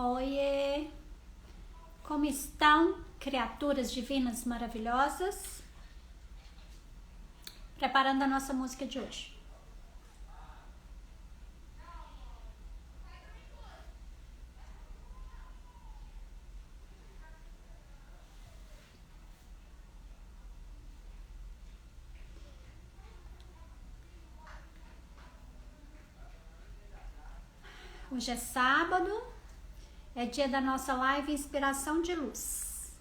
Oiê! Como estão, criaturas divinas maravilhosas? Preparando a nossa música de hoje. Hoje é sábado, é dia da nossa live Inspiração de Luz.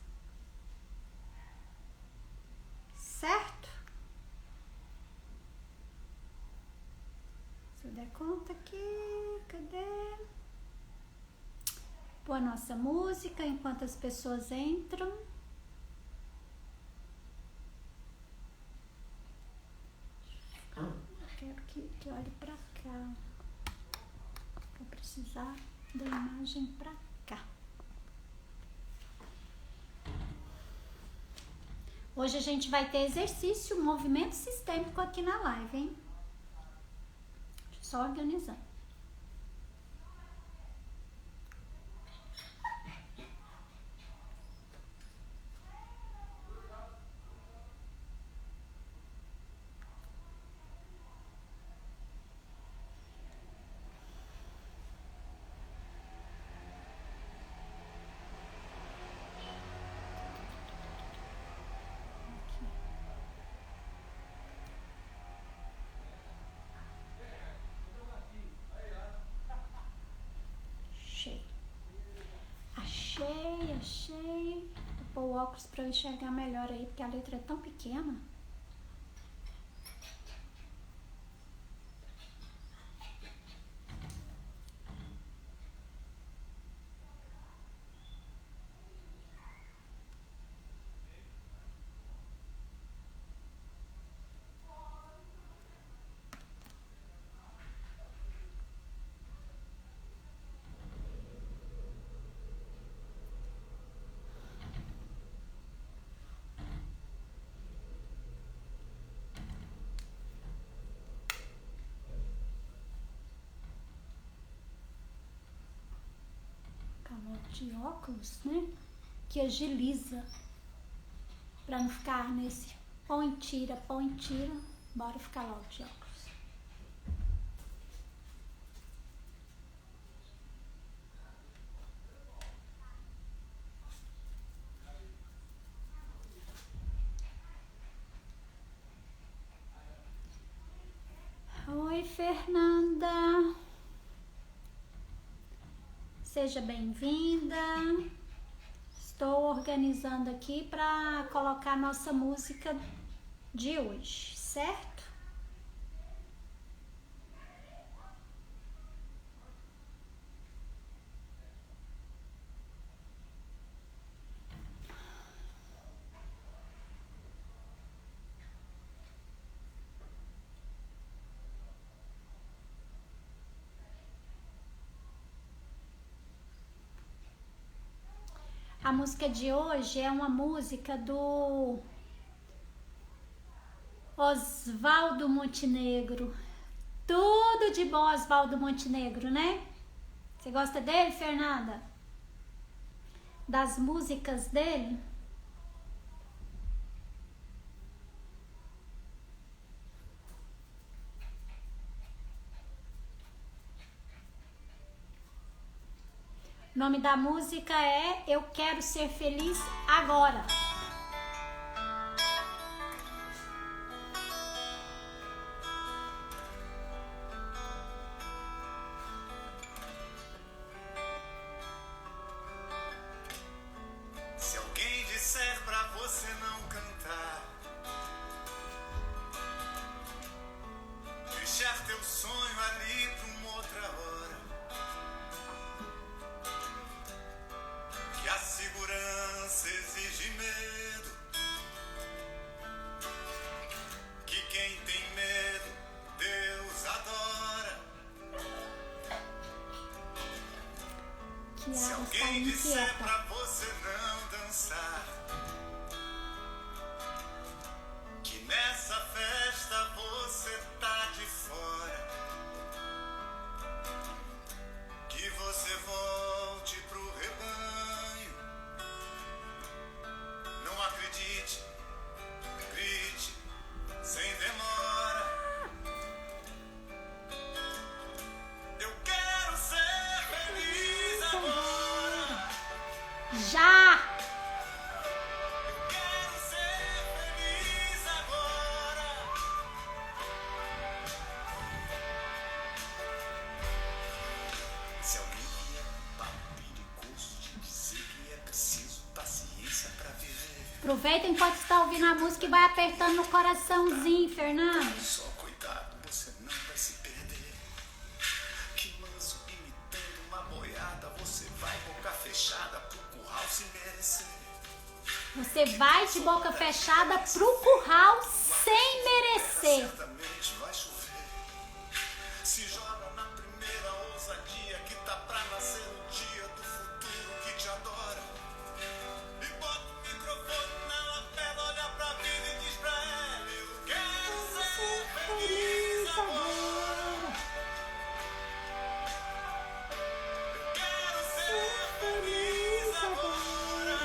Certo? Se eu der conta aqui, cadê? Pôr a nossa música enquanto as pessoas entram. Eu quero que olhe pra cá. Vou precisar da imagem pra cá. Hoje a gente vai ter exercício, movimento sistêmico aqui na live, hein? Só organizando. Achei. Vou pôr o óculos para eu enxergar melhor aí, porque a letra é tão pequena. Calor de óculos, né? Que agiliza. Pra não ficar nesse põe, tira. Bora ficar logo de óculos. Oi, Fernanda. Seja bem-vinda. Estou organizando aqui para colocar nossa música de hoje, certo? A música de hoje é uma música do Oswaldo Montenegro. Tudo de bom, Oswaldo Montenegro, né? Você gosta dele, Fernanda? Das músicas dele? O nome da música é Eu Quero Ser Feliz Agora. Se alguém disser pra você não cantar, deixar teu sonho ali pra uma outra hora, que a segurança exige medo, que quem tem medo Deus adora. Se alguém disser pra você não dançar, que nessa festa você tá de fora, que você volte pro Aproveita enquanto está ouvindo a música e vai apertando no coraçãozinho, Fernando. Só cuidado, você não vai se perder. Que manso imitando uma boiada, você vai boca fechada pro curral se merecer. Você vai de boca fechada pro curral sem merecer. Certamente vai chover. Se joga na primeira ousadia que tá pra nascer o dia do futuro que te adora. E bota o microfone na lapela, olha pra vida e diz pra ela: eu quero ser feliz agora. Eu quero ser feliz agora.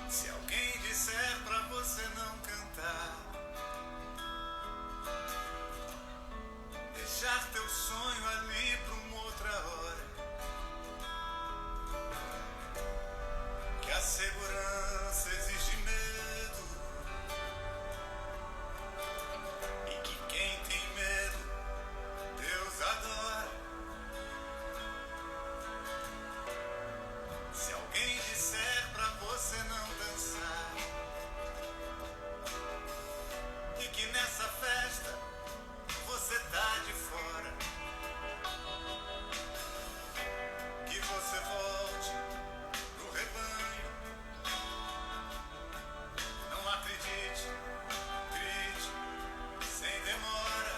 Se alguém disser pra você não cantar, deixar teu sonho ali pra uma outra hora, que a segurança exige medo, e que quem tem medo, Deus adora. Se alguém disser pra você não dançar, e que nessa festa você tá de fora, que você volte pro rebanho. Não acredite, grite sem demora.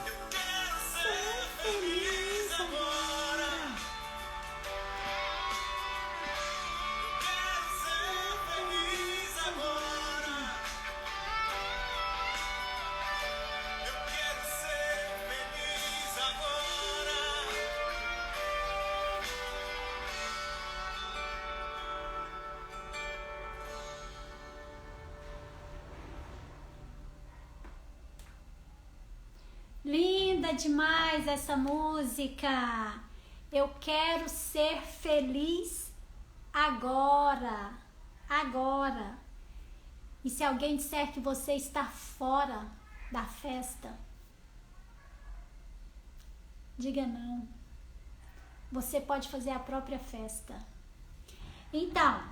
Eu quero ser feliz agora. Eu quero ser feliz agora. Eu quero ser feliz agora. Linda demais essa música. Eu quero ser feliz agora. Agora. E se alguém disser que você está fora da festa, diga não. Você pode fazer a própria festa. Então,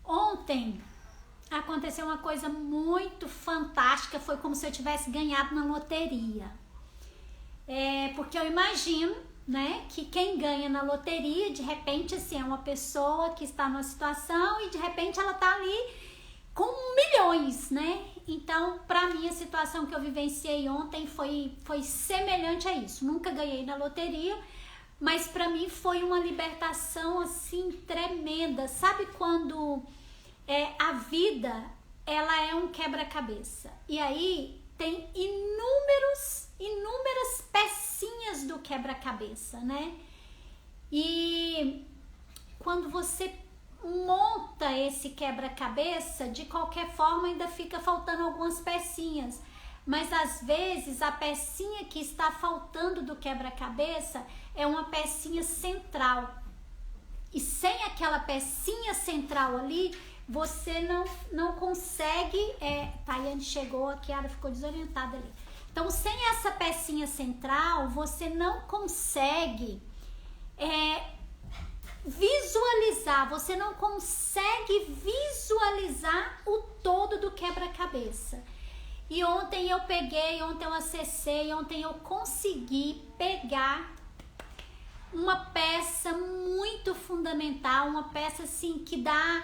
ontem aconteceu uma coisa muito fantástica, foi como se eu tivesse ganhado na loteria. Porque eu imagino, né, que quem ganha na loteria, de repente, assim, é uma pessoa que está numa situação e de repente ela tá ali com milhões, né? Então, pra mim, a situação que eu vivenciei ontem foi semelhante a isso. Nunca ganhei na loteria, mas pra mim foi uma libertação, assim, tremenda. Sabe quando a vida, ela é um quebra-cabeça. E aí tem inúmeras pecinhas do quebra-cabeça, né? E quando você monta esse quebra-cabeça, de qualquer forma ainda fica faltando algumas pecinhas. Mas às vezes a pecinha que está faltando do quebra-cabeça é uma pecinha central. E sem aquela pecinha central ali, você não consegue... Tayane chegou, a Kiara ficou desorientada ali. Então, sem essa pecinha central, você não consegue visualizar, você não consegue visualizar o todo do quebra-cabeça. E ontem eu acessei, ontem eu consegui pegar uma peça muito fundamental, uma peça assim que dá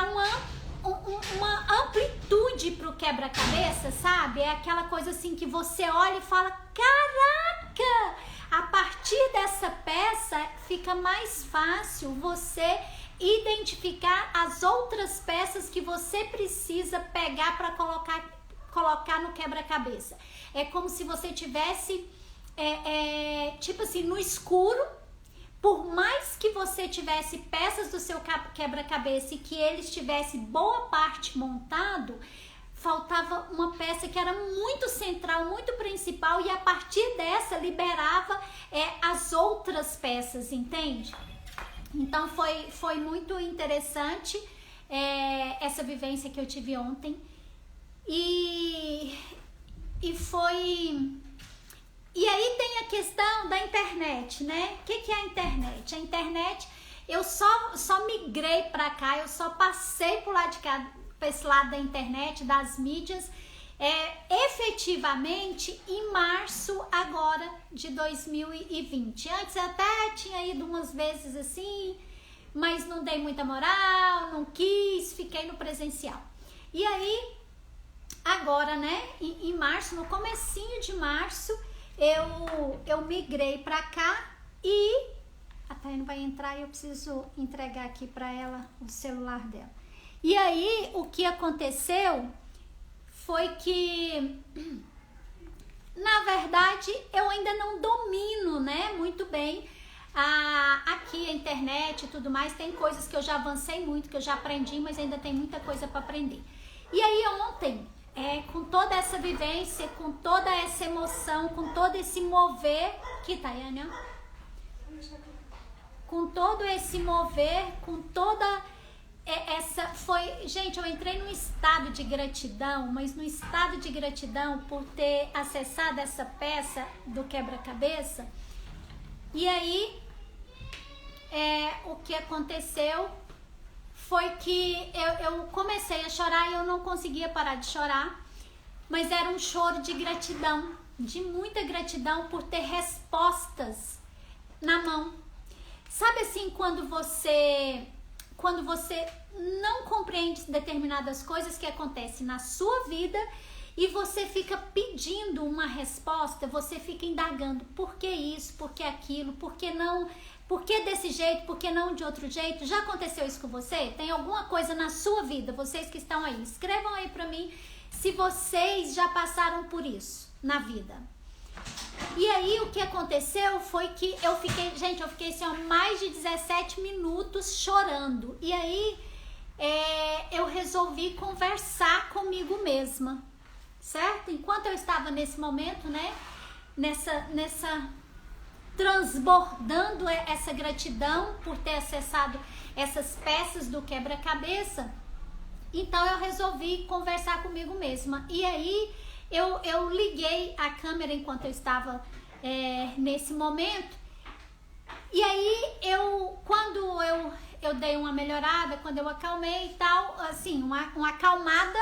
uma amplitude pro quebra-cabeça, sabe? É aquela coisa assim que você olha e fala, caraca! A partir dessa peça fica mais fácil você identificar as outras peças que você precisa pegar para colocar no quebra-cabeça. É como se você tivesse, tipo assim, no escuro. Por mais que você tivesse peças do seu quebra-cabeça e que ele estivesse boa parte montado, faltava uma peça que era muito central, muito principal, e a partir dessa liberava as outras peças, entende? Então foi muito interessante essa vivência que eu tive ontem. E foi... E aí tem a questão da internet, né? O que é a internet? A internet, eu só migrei pra cá, eu só passei pro lado de cá, pra esse lado da internet, das mídias, efetivamente em março agora de 2020. Antes até tinha ido umas vezes assim, mas não dei muita moral, não quis, fiquei no presencial. E aí, agora, né, em março, no comecinho de março, eu migrei pra cá e a Tainá vai entrar e eu preciso entregar aqui pra ela o celular dela. E aí, o que aconteceu foi que, na verdade, eu ainda não domino, né, muito bem aqui a internet e tudo mais. Tem coisas que eu já avancei muito, que eu já aprendi, mas ainda tem muita coisa para aprender. E aí ontem, com toda essa vivência, com toda essa emoção, com todo esse mover, que Tayane, com todo esse mover, com toda gente, eu entrei num estado de gratidão, mas num estado de gratidão por ter acessado essa peça do quebra-cabeça. E aí, o que aconteceu foi que eu comecei a chorar e eu não conseguia parar de chorar, mas era um choro de gratidão, de muita gratidão por ter respostas na mão. Sabe assim, quando você não compreende determinadas coisas que acontecem na sua vida e você fica pedindo uma resposta, você fica indagando por que isso, por que aquilo, por que não, por que desse jeito, por que não de outro jeito. Já aconteceu isso com você? Tem alguma coisa na sua vida, vocês que estão aí, escrevam aí pra mim se vocês já passaram por isso na vida. E aí o que aconteceu foi que eu fiquei assim, ó, mais de 17 minutos chorando. E aí eu resolvi conversar comigo mesma, certo? Enquanto eu estava nesse momento, né, nessa transbordando essa gratidão por ter acessado essas peças do quebra-cabeça, então eu resolvi conversar comigo mesma. E aí eu liguei a câmera enquanto eu estava nesse momento. E aí quando eu dei uma melhorada, quando eu acalmei e tal, assim, uma acalmada,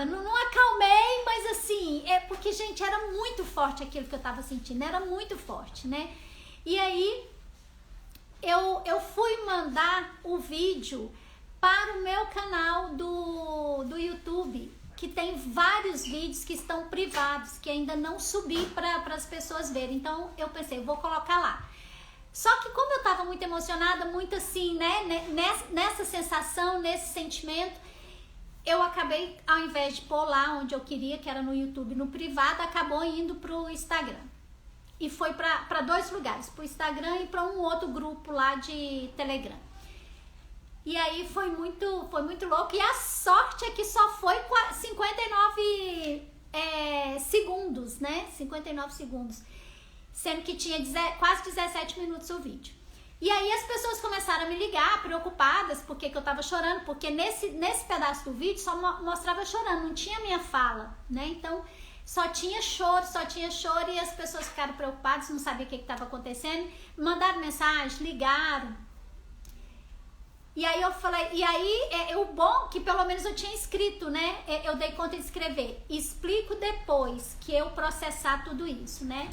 não acalmei, mas assim, porque, gente, era muito forte aquilo que eu tava sentindo, era muito forte, né? E aí, eu fui mandar o vídeo para o meu canal do YouTube, que tem vários vídeos que estão privados, que ainda não subi para as pessoas verem. Então, eu pensei, eu vou colocar lá. Só que como eu tava muito emocionada, muito assim, né, nessa sensação, nesse sentimento, eu acabei, ao invés de pôr lá onde eu queria, que era no YouTube, no privado, acabou indo pro Instagram. E foi para dois lugares, pro Instagram e para um outro grupo lá de Telegram. E aí foi muito louco. E a sorte é que só foi 59 segundos, né? 59 segundos. Sendo que tinha quase 17 minutos o vídeo. E aí as pessoas começaram a me ligar, preocupadas, porque que eu tava chorando, porque nesse pedaço do vídeo só mostrava eu chorando, não tinha minha fala, né? Então só tinha choro, e as pessoas ficaram preocupadas, não sabiam o que estava acontecendo, mandaram mensagem, ligaram. E aí eu falei, o bom que pelo menos eu tinha escrito, né? Eu dei conta de escrever, explico depois que eu processar tudo isso, né?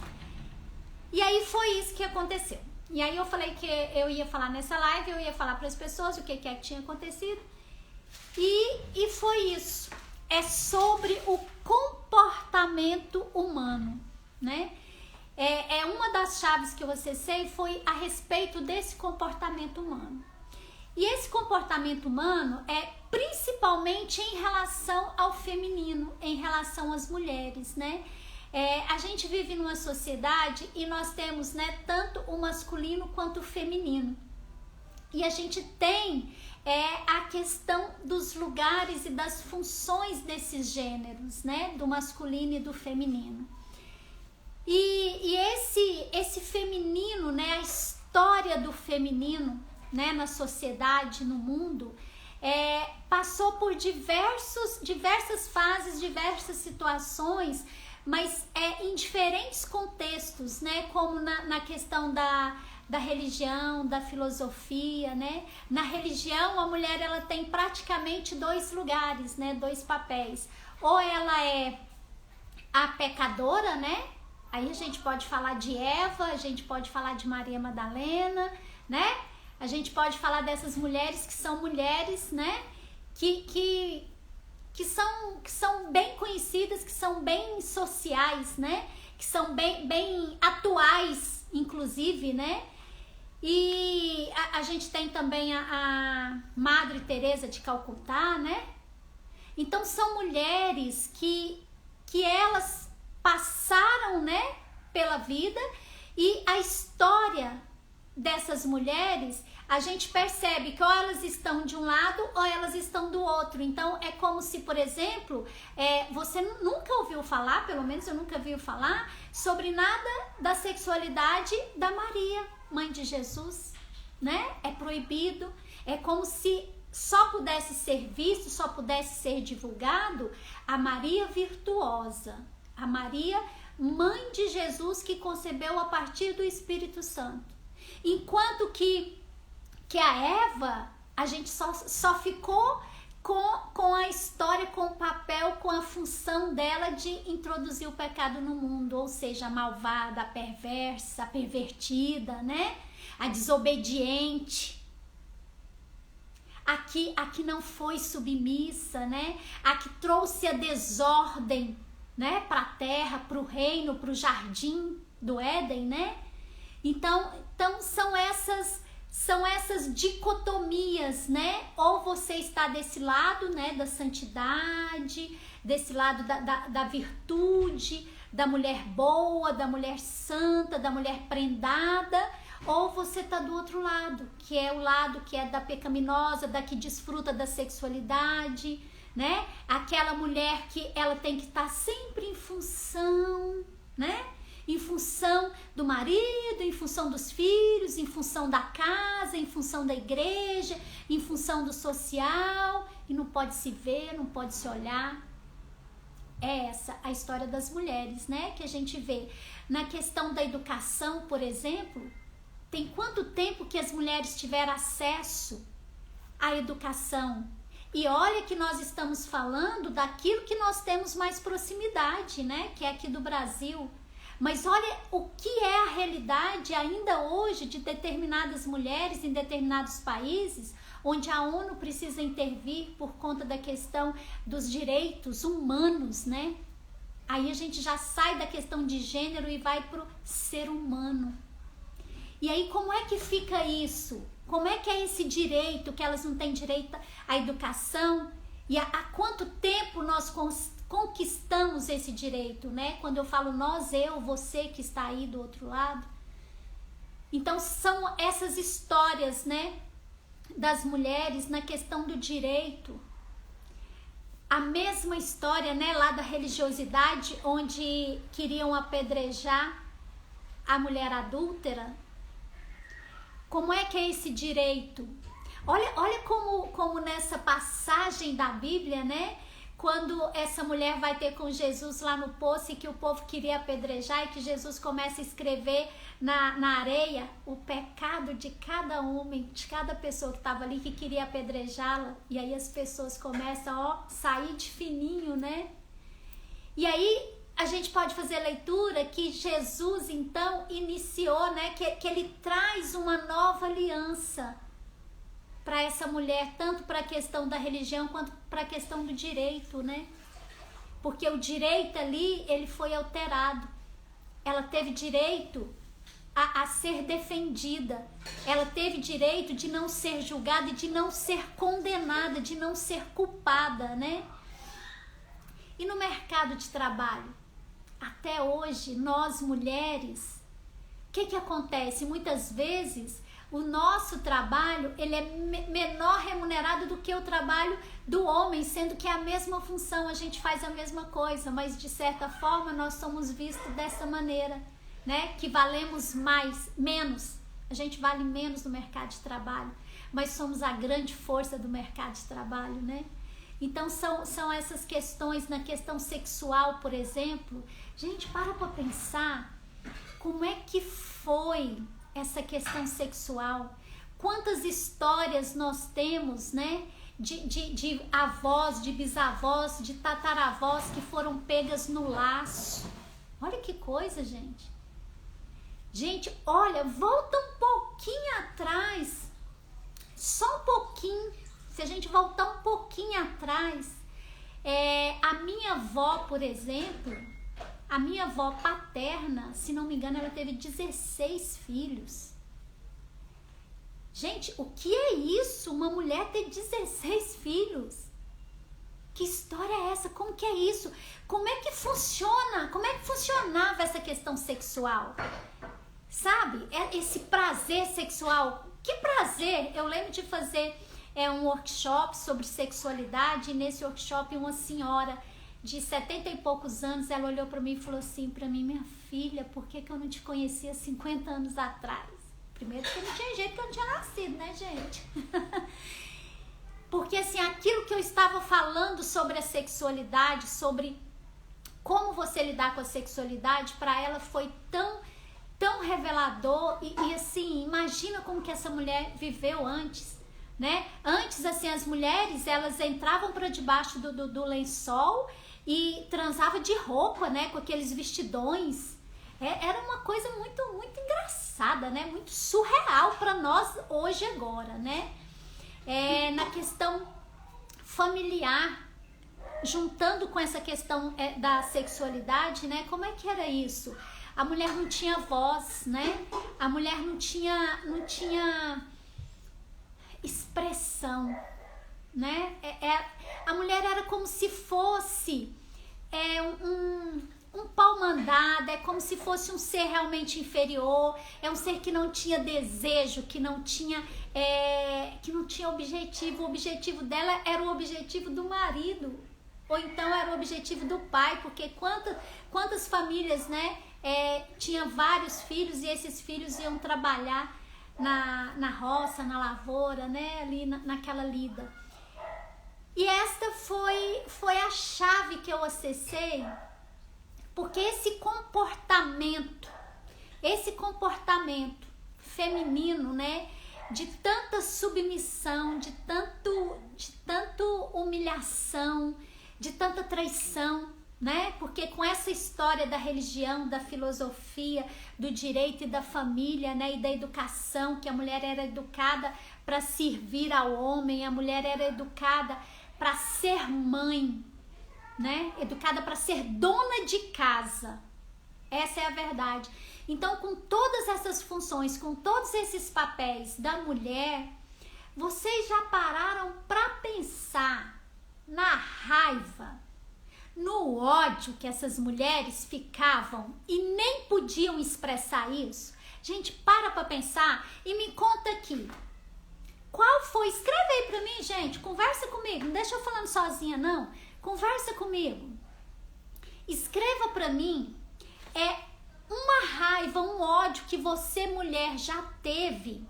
E aí foi isso que aconteceu. E aí eu falei que eu ia falar nessa live, eu ia falar para as pessoas o que tinha acontecido. E foi isso. É sobre o comportamento humano, né? Uma das chaves que eu acessei foi a respeito desse comportamento humano. E esse comportamento humano é principalmente em relação ao feminino, em relação às mulheres, né? A gente vive numa sociedade e nós temos, né, tanto o masculino quanto o feminino. E a gente tem a questão dos lugares e das funções desses gêneros, né, do masculino e do feminino. E esse feminino, né, a história do feminino, né, na sociedade, no mundo, passou por diversas fases, diversas situações, mas em diferentes contextos, né? Como na questão da religião, da filosofia, né? Na religião, a mulher ela tem praticamente 2 lugares, né? 2 papéis. Ou ela é a pecadora, né? Aí a gente pode falar de Eva, a gente pode falar de Maria Madalena, né? A gente pode falar dessas mulheres que são mulheres, né? Que são bem conhecidas, que são bem sociais, né? Que são bem atuais, inclusive, né? E a gente tem também a Madre Teresa de Calcutá, né? Então são mulheres que elas passaram, né, pela vida, e a história dessas mulheres, a gente percebe que ou elas estão de um lado ou elas estão do outro. Então é como se, por exemplo, você nunca ouviu falar, pelo menos eu nunca ouvi falar, sobre nada da sexualidade da Maria, mãe de Jesus, né? É proibido, é como se só pudesse ser visto, só pudesse ser divulgado a Maria virtuosa, a Maria, mãe de Jesus, que concebeu a partir do Espírito Santo. Enquanto que a Eva, a gente só ficou com a história, com o papel, com a função dela de introduzir o pecado no mundo, ou seja, a malvada, a perversa, a pervertida, né? A desobediente. A que não foi submissa, né? A que trouxe a desordem, né, para a terra, para o reino, para o jardim do Éden, né? Então são essas dicotomias, né? Ou você está desse lado, né, da santidade, desse lado da virtude, da mulher boa, da mulher santa, da mulher prendada, ou você está do outro lado, que é o lado que é da pecaminosa, da que desfruta da sexualidade, né? Aquela mulher que ela tem que estar sempre em função, né? Em função do marido, em função dos filhos, em função da casa, em função da igreja, em função do social, e não pode se ver, não pode se olhar. É essa a história das mulheres, né? Que a gente vê na questão da educação, por exemplo. Tem quanto tempo que as mulheres tiveram acesso à educação? E olha que nós estamos falando daquilo que nós temos mais proximidade, né? Que é aqui do Brasil. Mas olha o que é a realidade ainda hoje de determinadas mulheres em determinados países, onde a ONU precisa intervir por conta da questão dos direitos humanos, né? Aí a gente já sai da questão de gênero e vai para o ser humano. E aí como é que fica isso? Como é que é esse direito, que elas não têm direito à educação? E há quanto tempo nós conquistamos esse direito, né? Quando eu falo nós, eu, você que está aí do outro lado. Então são essas histórias, né, das mulheres na questão do direito. A mesma história, né, lá da religiosidade, onde queriam apedrejar a mulher adúltera. Como é que é esse direito? Olha como nessa passagem da Bíblia, né? Quando essa mulher vai ter com Jesus lá no poço e que o povo queria apedrejar, e que Jesus começa a escrever na areia o pecado de cada homem, de cada pessoa que estava ali que queria apedrejá-la. E aí as pessoas começam a sair de fininho, né? E aí a gente pode fazer a leitura que Jesus então iniciou, né? Que ele traz uma nova aliança para essa mulher, tanto para a questão da religião quanto para a questão do direito, né? Porque o direito ali, ele foi alterado. Ela teve direito a ser defendida. Ela teve direito de não ser julgada e de não ser condenada, de não ser culpada, né? E no mercado de trabalho? Até hoje, nós mulheres, o que acontece? Muitas vezes o nosso trabalho ele é menor remunerado do que o trabalho do homem, sendo que é a mesma função, a gente faz a mesma coisa, mas de certa forma nós somos vistos dessa maneira, né? Que valemos menos, a gente vale menos no mercado de trabalho. mas somos a grande força do mercado de trabalho, né? Então são essas questões, na questão sexual, por exemplo. Gente, para pensar como é que foi essa questão sexual. Quantas histórias nós temos, né? De avós, de bisavós, de tataravós que foram pegas no laço. Olha que coisa, gente. Gente, olha, volta um pouquinho atrás. Só um pouquinho. Se a gente voltar um pouquinho atrás, a minha avó, por exemplo, a minha avó paterna, se não me engano, ela teve 16 filhos. Gente, o que é isso? Uma mulher ter 16 filhos? Que história é essa? Como que é isso? Como é que funciona? Como é que funcionava essa questão sexual? Sabe? Esse prazer sexual. Que prazer! Eu lembro de fazer um workshop sobre sexualidade, e nesse workshop uma senhora de 70 e poucos anos, ela olhou para mim e falou assim para mim: minha filha, por que eu não te conhecia 50 anos atrás? Primeiro porque não tinha jeito, que eu não tinha nascido, né, gente? Porque assim, aquilo que eu estava falando sobre a sexualidade, sobre como você lidar com a sexualidade, para ela foi tão revelador. E assim, imagina como que essa mulher viveu antes, né? Antes, assim, as mulheres, elas entravam para debaixo do lençol e transavam de roupa, né? Com aqueles vestidões. Era uma coisa muito, muito engraçada, né? Muito surreal para nós hoje agora, né? Na questão familiar, juntando com essa questão da sexualidade, né? Como é que era isso? A mulher não tinha voz, né? A mulher não tinha expressão, né? A mulher era como se fosse um pau mandado, é como se fosse um ser realmente inferior, é um ser que não tinha desejo, que não tinha objetivo. O objetivo dela era o objetivo do marido, ou então era o objetivo do pai, porque quantas famílias, né, tinha vários filhos, e esses filhos iam trabalhar na roça, na lavoura, né, ali naquela lida. E esta foi a chave que eu acessei, porque esse comportamento feminino, né, de tanta submissão, de tanto humilhação, de tanta traição, né? Porque com essa história da religião, da filosofia, do direito e da família, né, e da educação, que a mulher era educada para servir ao homem, a mulher era educada para ser mãe, né? Educada para ser dona de casa. Essa é a verdade. Então, com todas essas funções, com todos esses papéis da mulher, vocês já pararam para pensar na raiva, no ódio que essas mulheres ficavam e nem podiam expressar isso? Gente, para pensar e me conta aqui. Qual foi? Escreve aí pra mim, gente. Conversa comigo. Não deixa eu falando sozinha, não. Conversa comigo. Escreva pra mim uma raiva, um ódio que você, mulher, já teve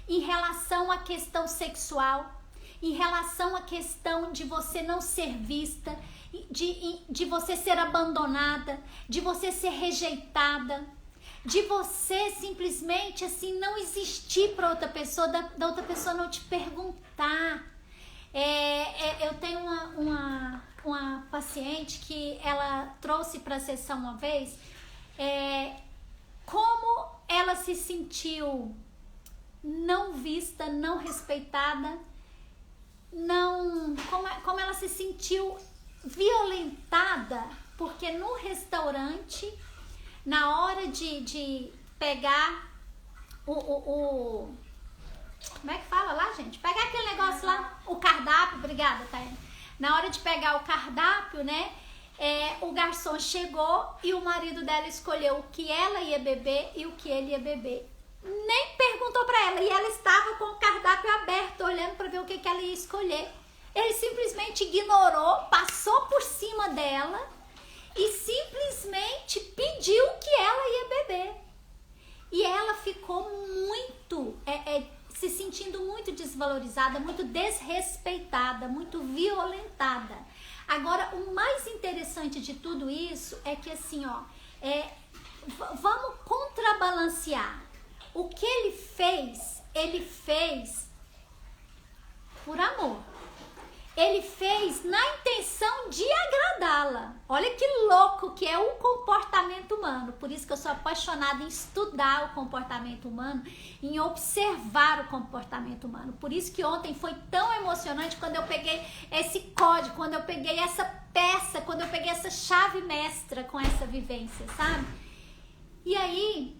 em relação à questão sexual, em relação à questão de você não ser vista, de você ser abandonada, de você ser rejeitada, de você simplesmente assim não existir para outra pessoa, da outra pessoa não te perguntar. Eu tenho uma paciente que ela trouxe para a sessão uma vez, como ela se sentiu não vista, não respeitada, como ela se sentiu violentada, porque no restaurante, na hora de pegar como é que fala lá, gente? Pegar aquele negócio lá, o cardápio, obrigada, Taiane. Na hora de pegar o cardápio, né, o garçom chegou e o marido dela escolheu o que ela ia beber e o que ele ia beber. Nem perguntou pra ela, e ela estava com o cardápio aberto, olhando pra ver o que ela ia escolher. Ele simplesmente ignorou, passou por cima dela e simplesmente pediu o que ela ia beber. E ela ficou muito se sentindo muito desvalorizada, muito desrespeitada, muito violentada. Agora, o mais interessante de tudo isso é que assim, ó, vamos contrabalancear. O que ele fez por amor. Ele fez na intenção de agradá-la. Olha que louco que é o comportamento humano. Por isso que eu sou apaixonada em estudar o comportamento humano, em observar o comportamento humano. Por isso que ontem foi tão emocionante quando eu peguei esse código, quando eu peguei essa peça, quando eu peguei essa chave mestra com essa vivência, sabe? E aí,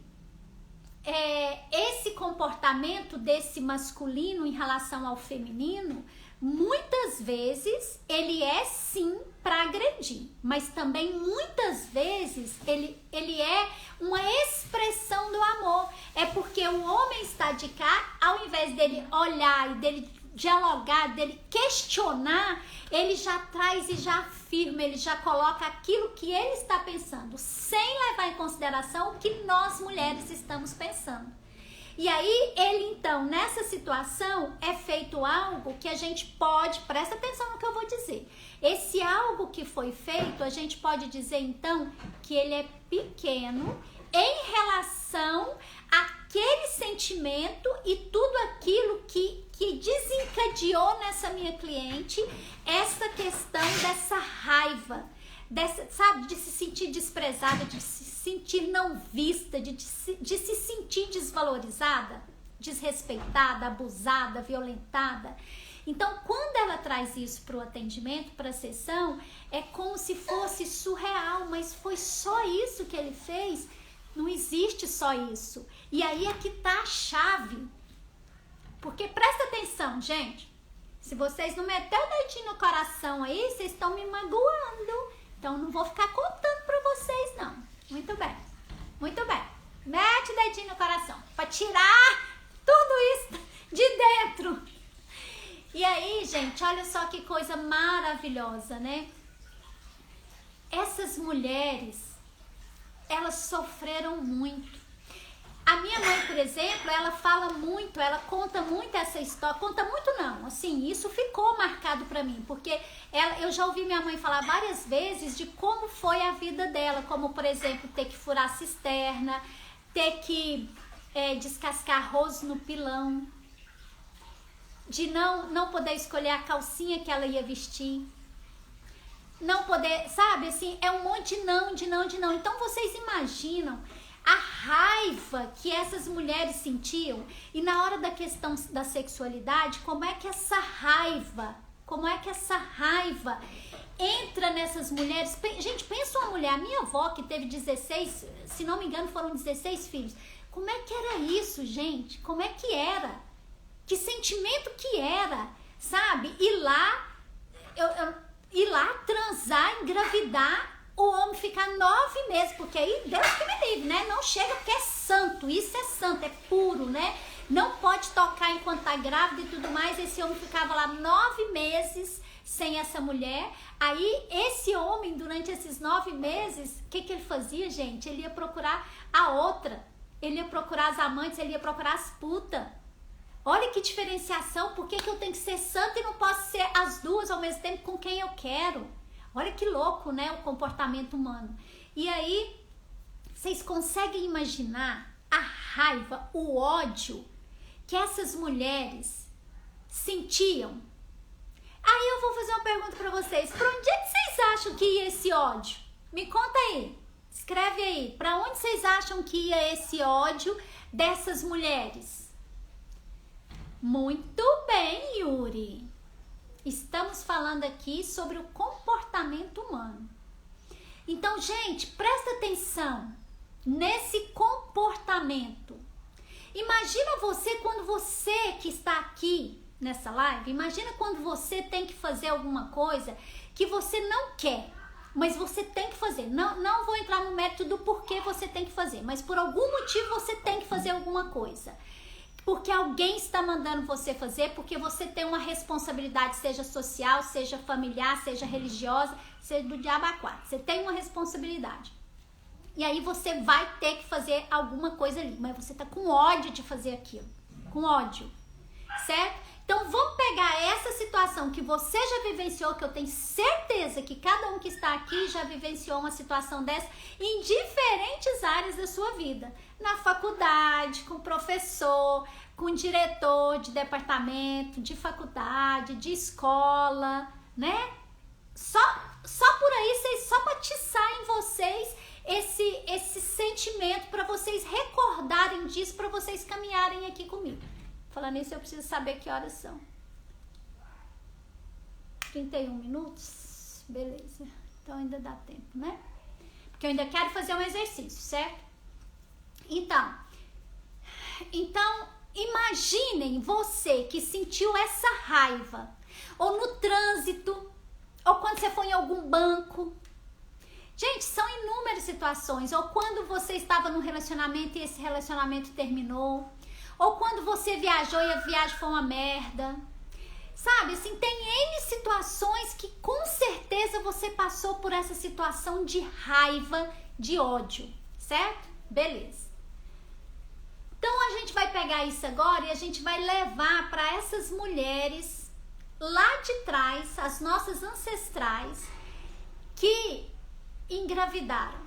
esse comportamento desse masculino em relação ao feminino, muitas vezes ele é sim para agredir, mas também muitas vezes ele é uma expressão do amor. É porque o homem está de cá, ao invés dele olhar e dele dialogar, dele questionar, ele já traz e já afirma, ele já coloca aquilo que ele está pensando, sem levar em consideração o que nós mulheres estamos pensando. E aí, ele então, nessa situação, é feito algo que a gente pode, presta atenção no que eu vou dizer. Esse algo que foi feito, a gente pode dizer então que ele é pequeno em relação àquele sentimento e tudo aquilo que desencadeou nessa minha cliente essa questão dessa raiva, sabe, de se sentir desprezada, de se sentir não vista, de se sentir desvalorizada, desrespeitada, abusada, violentada. Então, quando ela traz isso para o atendimento, para a sessão, é como se fosse surreal, mas foi só isso que ele fez? Não existe só isso. E aí é que tá a chave. Porque presta atenção, gente, se vocês não meterem o dedinho no coração aí, vocês estão me magoando. Então, não vou ficar contando para vocês, não. Muito bem, muito bem. Mete o dedinho no coração para tirar tudo isso de dentro. E aí, gente, olha só que coisa maravilhosa, né? Essas mulheres, elas sofreram muito. A minha mãe, por exemplo, ela fala muito, ela conta muito essa história. Conta muito não, assim, isso ficou marcado pra mim, porque eu já ouvi minha mãe falar várias vezes de como foi a vida dela, como, por exemplo, ter que furar cisterna, ter que descascar arroz no pilão, de não poder escolher a calcinha que ela ia vestir, não poder, sabe, assim, é um monte de não. Então, vocês imaginam a raiva que essas mulheres sentiam, e na hora da questão da sexualidade, como é que essa raiva entra nessas mulheres. Gente, pensa uma mulher, a minha avó que teve 16, se não me engano foram 16 filhos, como é que era isso, gente? Como é que era? Que sentimento que era, sabe? Ir lá transar, engravidar, o homem ficar 9 meses, porque aí Deus que me livre, né? Não chega porque é santo, isso é santo, é puro, né? Não pode tocar enquanto tá grávida e tudo mais. Esse homem ficava lá 9 meses sem essa mulher. Aí esse homem, durante esses 9 meses, o que ele fazia, gente? Ele ia procurar a outra, ele ia procurar as amantes, ele ia procurar as putas. Olha que diferenciação, por que eu tenho que ser santa e não posso ser as duas ao mesmo tempo com quem eu quero? Olha que louco, né, o comportamento humano. E aí, vocês conseguem imaginar a raiva, o ódio que essas mulheres sentiam? Aí eu vou fazer uma pergunta para vocês. Para onde é que vocês acham que ia esse ódio? Me conta aí, escreve aí. Para onde vocês acham que ia esse ódio dessas mulheres? Muito bem, Yuri. Estamos falando aqui sobre o comportamento humano. Então, gente, presta atenção nesse comportamento. Imagina você quando você que está aqui nessa live, imagina quando você tem que fazer alguma coisa que você não quer, mas você tem que fazer. Não vou entrar no mérito do porquê você tem que fazer, mas por algum motivo você tem que fazer alguma coisa. Porque alguém está mandando você fazer, porque você tem uma responsabilidade, seja social, seja familiar, seja religiosa, seja do diabo a quatro. Você tem uma responsabilidade. E aí você vai ter que fazer alguma coisa ali, mas você tá com ódio de fazer aquilo. Com ódio. certo? Então vamos pegar essa situação que você já vivenciou, que eu tenho certeza que cada um que está aqui já vivenciou uma situação dessa em diferentes áreas da sua vida. Na faculdade, com professor, com diretor de departamento, de faculdade, de escola, né? Só por aí, só para atiçar em vocês esse sentimento, para vocês recordarem disso, para vocês caminharem aqui comigo. Falando isso, eu preciso saber que horas são. 31 minutos? Beleza. Então ainda dá tempo, né? Porque eu ainda quero fazer um exercício, certo? Então, imaginem você que sentiu essa raiva, ou no trânsito, ou quando você foi em algum banco. Gente, são inúmeras situações. Ou quando você estava num relacionamento e esse relacionamento terminou. Ou quando você viajou e a viagem foi uma merda. Sabe, assim, tem N situações que com certeza você passou por essa situação de raiva, de ódio, certo? Beleza. Então a gente vai pegar isso agora e a gente vai levar para essas mulheres lá de trás, as nossas ancestrais, que engravidaram.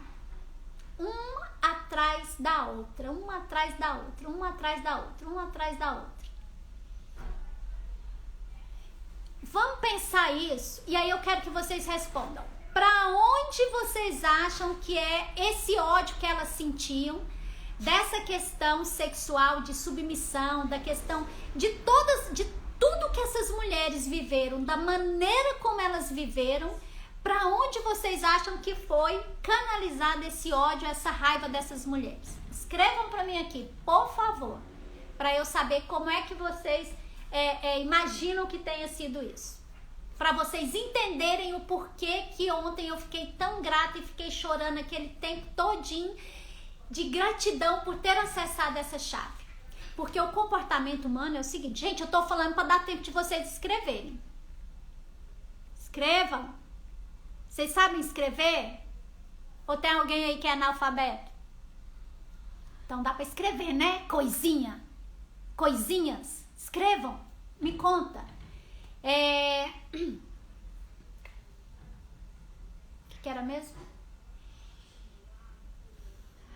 Uma atrás da outra, uma atrás da outra, uma atrás da outra, uma atrás da outra. Vamos pensar isso e aí eu quero que vocês respondam. Para onde vocês acham que é esse ódio que elas sentiam, dessa questão sexual de submissão, da questão de tudo que essas mulheres viveram, da maneira como elas viveram, para onde vocês acham que foi canalizado esse ódio, essa raiva dessas mulheres? Escrevam para mim aqui, por favor, para eu saber como é que vocês imaginam que tenha sido isso. Para vocês entenderem o porquê que ontem eu fiquei tão grata e fiquei chorando aquele tempo todinho de gratidão por ter acessado essa chave. Porque o comportamento humano é o seguinte, gente, eu tô falando para dar tempo de vocês escreverem. Escrevam. Vocês sabem escrever? Ou tem alguém aí que é analfabeto? Então dá para escrever, né? Coisinhas. Escrevam. Me conta. O que era mesmo?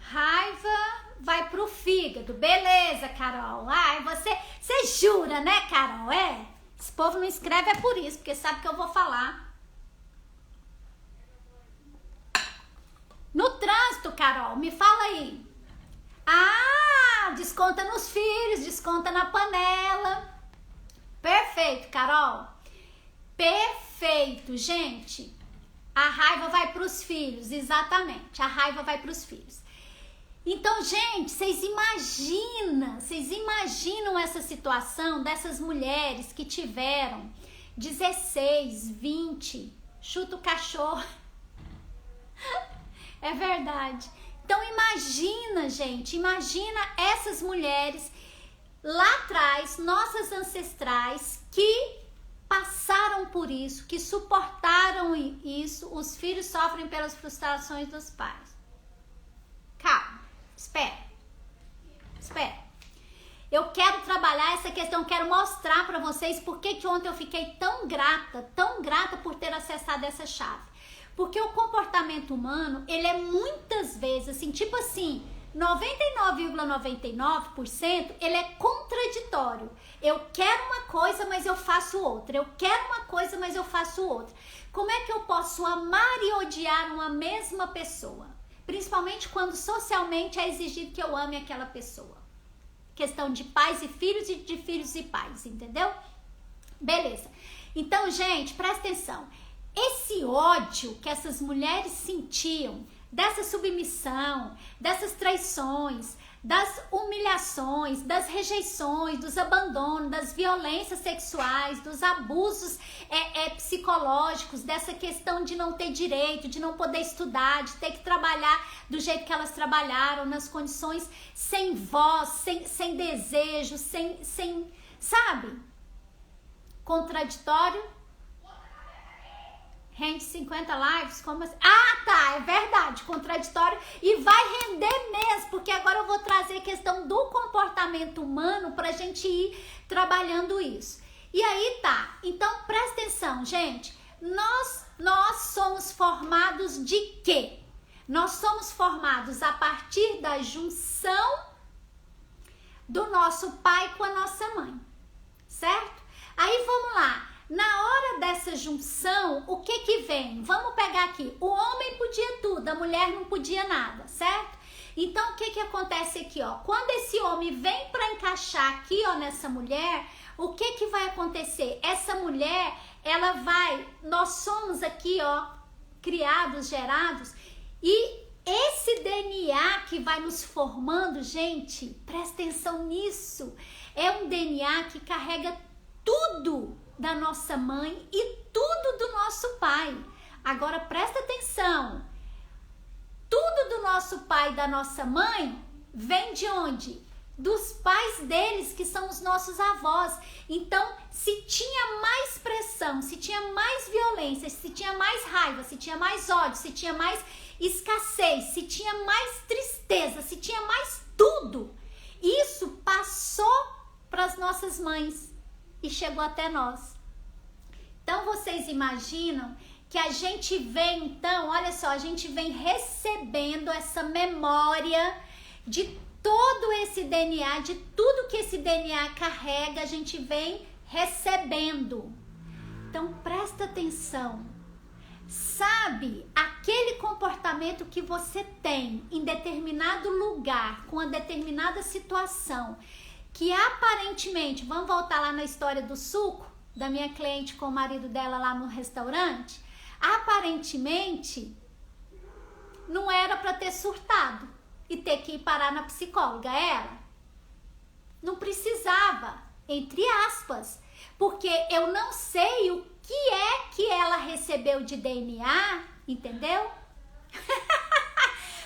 Raiva vai pro fígado. Beleza, Carol. Ai, você jura, né, Carol? Esse povo não escreve é por isso, porque sabe que eu vou falar. No trânsito, Carol, me fala aí. Desconta nos filhos, desconta na panela. Perfeito, Carol. Perfeito, gente. A raiva vai pros filhos, exatamente. A raiva vai pros filhos. Então, gente, vocês imaginam essa situação dessas mulheres que tiveram 16, 20, chuta o cachorro. É verdade. Então imagina, gente, imagina essas mulheres lá atrás, nossas ancestrais, que passaram por isso, que suportaram isso. Os filhos sofrem pelas frustrações dos pais. Calma, espera. Eu quero trabalhar essa questão, quero mostrar para vocês por que ontem eu fiquei tão grata por ter acessado essa chave. Porque o comportamento humano, ele é muitas vezes, assim, tipo assim, 99,99%, ele é contraditório. Eu quero uma coisa, mas eu faço outra. Eu quero uma coisa, mas eu faço outra. Como é que eu posso amar e odiar uma mesma pessoa? Principalmente quando socialmente é exigido que eu ame aquela pessoa. Questão de pais e filhos e de filhos e pais, entendeu? Beleza. Então, gente, presta atenção. Esse ódio que essas mulheres sentiam, dessa submissão, dessas traições, das humilhações, das rejeições, dos abandonos, das violências sexuais, dos abusos psicológicos, dessa questão de não ter direito, de não poder estudar, de ter que trabalhar do jeito que elas trabalharam, nas condições sem voz, sem desejo, sem sabe? Contraditório. Rende 50 lives? Como assim? Tá, é verdade, contraditório. E vai render mesmo, porque agora eu vou trazer a questão do comportamento comportamento humano para a gente ir trabalhando isso. E aí tá, então presta atenção, gente, nós somos formados de quê? Nós somos formados a partir da junção do nosso pai com a nossa mãe, certo? Aí vamos lá, na hora dessa junção, o que que vem? Vamos pegar aqui, o homem podia tudo, a mulher não podia nada, certo? Então o que que acontece aqui, ó? Quando esse homem vem para encaixar aqui, ó, nessa mulher, o que que vai acontecer? Essa mulher, ela vai, nós somos aqui, ó, criados, gerados, e esse DNA que vai nos formando, gente, presta atenção nisso, é um DNA que carrega tudo da nossa mãe e tudo do nosso pai. Agora presta atenção, tudo do nosso pai e da nossa mãe vem de onde? Dos pais deles, que são os nossos avós. Então, se tinha mais pressão, se tinha mais violência, se tinha mais raiva, se tinha mais ódio, se tinha mais escassez, se tinha mais tristeza, se tinha mais tudo, isso passou para as nossas mães e chegou até nós. Então, vocês imaginam que a gente vem, então, olha só, a gente vem recebendo essa memória de todo esse DNA, de tudo que esse DNA carrega, a gente vem recebendo. Então presta atenção, sabe, aquele comportamento que você tem em determinado lugar, com uma determinada situação, que aparentemente, vamos voltar lá na história do suco, da minha cliente com o marido dela lá no restaurante, aparentemente não era para ter surtado e ter que ir parar na psicóloga, ela não precisava, entre aspas, porque eu não sei o que é que ela recebeu de DNA, entendeu?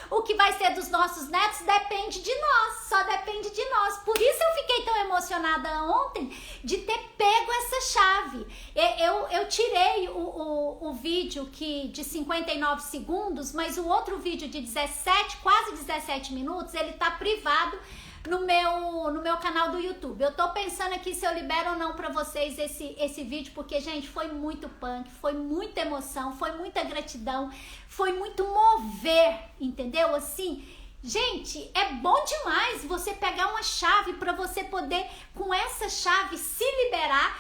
O que vai ser dos nossos netos depende de nós, só depende de nós. Por isso eu fiquei tão emocionada ontem de ter pego essa chave. Eu tirei o vídeo de 59 segundos, mas o outro vídeo de 17, quase 17 minutos, ele tá privado no meu canal do YouTube. Eu tô pensando aqui se eu libero ou não pra vocês esse vídeo, porque, gente, foi muito punk, foi muita emoção, foi muita gratidão, foi muito mover, entendeu? Assim, gente, é bom demais você pegar uma chave pra você poder, com essa chave, se liberar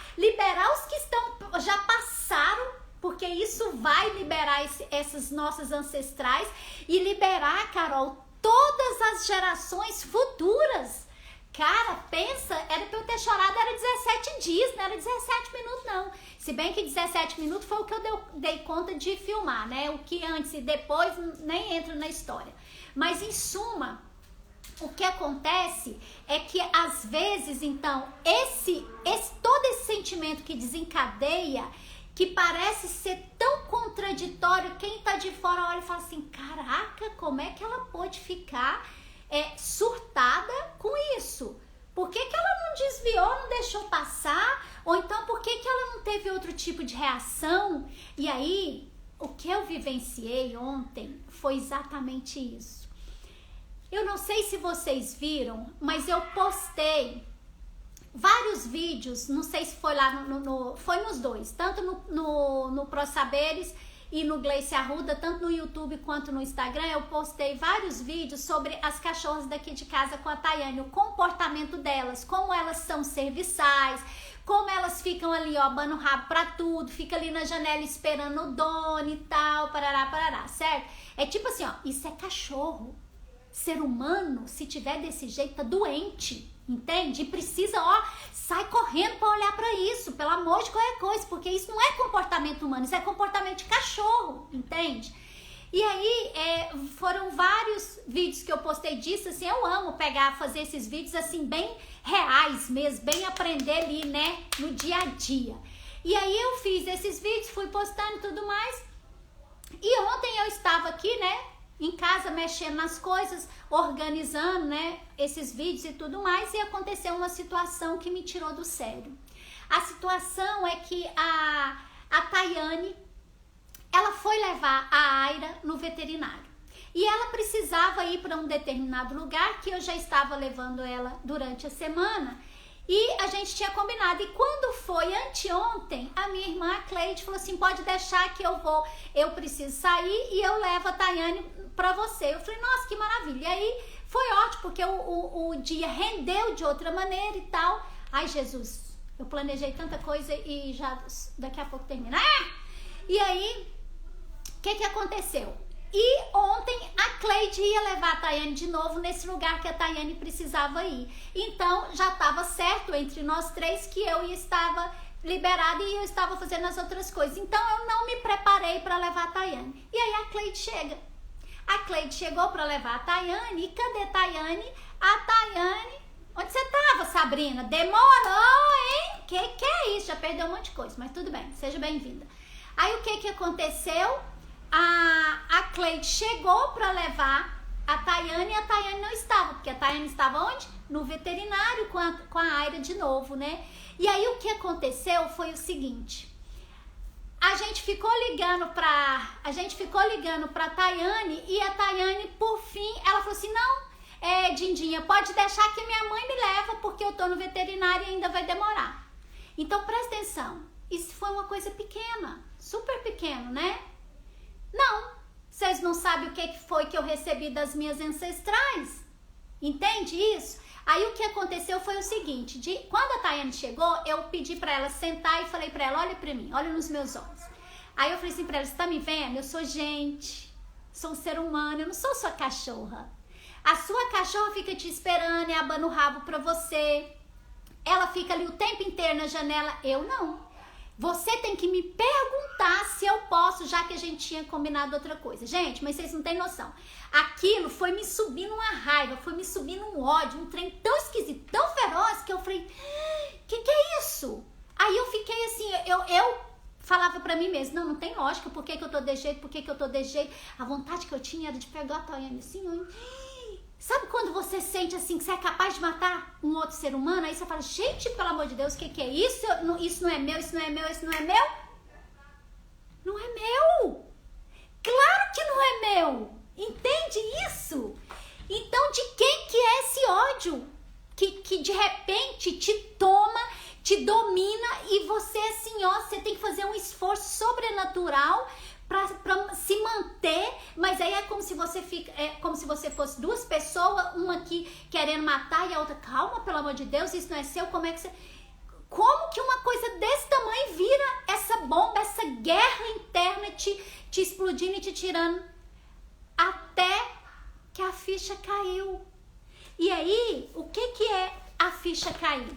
os que já passaram, porque isso vai liberar essas nossas ancestrais e liberar, Carol, todas as gerações futuras. Cara, pensa, era pra eu ter chorado, era 17 dias, não era 17 minutos não. Se bem que 17 minutos foi o que eu dei conta de filmar, né? O que antes e depois nem entra na história. Mas em suma, o que acontece é que às vezes, então, todo esse sentimento que desencadeia, que parece ser tão contraditório, quem tá de fora olha e fala assim, caraca, como é que ela pode ficar surtada com isso? Por que que ela não desviou, não deixou passar? Ou então, por que que ela não teve outro tipo de reação? E aí, o que eu vivenciei ontem foi exatamente isso. Eu não sei se vocês viram, mas eu postei vários vídeos, não sei se foi lá foi nos dois, tanto no Pro Saberes e no Gleice Arruda, tanto no YouTube quanto no Instagram, eu postei vários vídeos sobre as cachorras daqui de casa com a Tayane, o comportamento delas, como elas são serviçais, como elas ficam ali, ó, abando o rabo pra tudo, fica ali na janela esperando o dono e tal, parará, certo? É tipo assim, ó, isso é cachorro. Ser humano, se tiver desse jeito, tá doente. Entende? E precisa, ó, sai correndo para olhar para isso, pelo amor de qualquer coisa, porque isso não é comportamento humano, isso é comportamento de cachorro, entende? E aí, foram vários vídeos que eu postei disso, assim, eu amo fazer esses vídeos, assim, bem reais mesmo, bem aprender ali, né, no dia a dia. E aí eu fiz esses vídeos, fui postando e tudo mais, e ontem eu estava aqui, né, em casa mexendo nas coisas, organizando, né, esses vídeos e tudo mais, e aconteceu uma situação que me tirou do sério. A situação é que a Tayane, ela foi levar a Aira no veterinário. E ela precisava ir para um determinado lugar que eu já estava levando ela durante a semana. E a gente tinha combinado. E quando foi anteontem, a minha irmã, a Cleide, falou assim, pode deixar que eu preciso sair e eu levo a Tayane para você. Eu falei, nossa, que maravilha. E aí foi ótimo, porque o dia rendeu de outra maneira e tal. Ai, Jesus, eu planejei tanta coisa e já daqui a pouco termina. E aí, o que aconteceu? E ontem a Cleide ia levar a Tayane de novo nesse lugar que a Tayane precisava ir. Então já estava certo entre nós três que eu estava liberada e eu estava fazendo as outras coisas. Então eu não me preparei para levar a Tayane. E aí a Cleide chega. A Cleide chegou para levar a Tayane. E cadê a Tayane? A Tayane... Onde você estava, Sabrina? Demorou, hein? Que é isso? Já perdeu um monte de coisa, mas tudo bem. Seja bem-vinda. Aí o que aconteceu? A Cleide chegou para levar a Tayane e a Tayane não estava, porque a Tayane estava onde? No veterinário com a Aira de novo, né? E aí o que aconteceu foi o seguinte, a gente ficou ligando pra Tayane e a Tayane, por fim, ela falou assim, não, Dindinha, pode deixar que minha mãe me leva, porque eu tô no veterinário e ainda vai demorar. Então presta atenção, isso foi uma coisa pequena, super pequeno, né? Não, vocês não sabem o que foi que eu recebi das minhas ancestrais, entende isso? Aí o que aconteceu foi o seguinte, quando a Tayane chegou, eu pedi pra ela sentar e falei pra ela, olha pra mim, olha nos meus olhos. Aí eu falei assim pra ela, você tá me vendo? Eu sou gente, sou um ser humano, eu não sou sua cachorra. A sua cachorra fica te esperando e abana o rabo pra você, ela fica ali o tempo inteiro na janela, eu não. Você tem que me perguntar se eu posso, já que a gente tinha combinado outra coisa. Gente, mas vocês não têm noção. Aquilo foi me subindo uma raiva, foi me subindo um ódio, um trem tão esquisito, tão feroz, que eu falei, que é isso? Aí eu fiquei assim, eu falava pra mim mesma, não tem lógica, por que eu tô desse jeito, A vontade que eu tinha era de pegar a Tayane assim, sabe quando você sente assim que você é capaz de matar um outro ser humano? Aí você fala, gente, pelo amor de Deus, o que é isso? Isso não é meu, isso não é meu, isso não é meu? Não é meu! Claro que não é meu! Entende isso? Então, de quem que é esse ódio? Que de repente te toma, te domina e você assim, você tem que fazer um esforço sobrenatural pra se manter, mas aí é como se você fosse duas pessoas, uma aqui querendo matar e a outra, calma, pelo amor de Deus, isso não é seu, como que uma coisa desse tamanho vira essa bomba, essa guerra interna te explodindo e te tirando, até que a ficha caiu. E aí, o que é a ficha cair?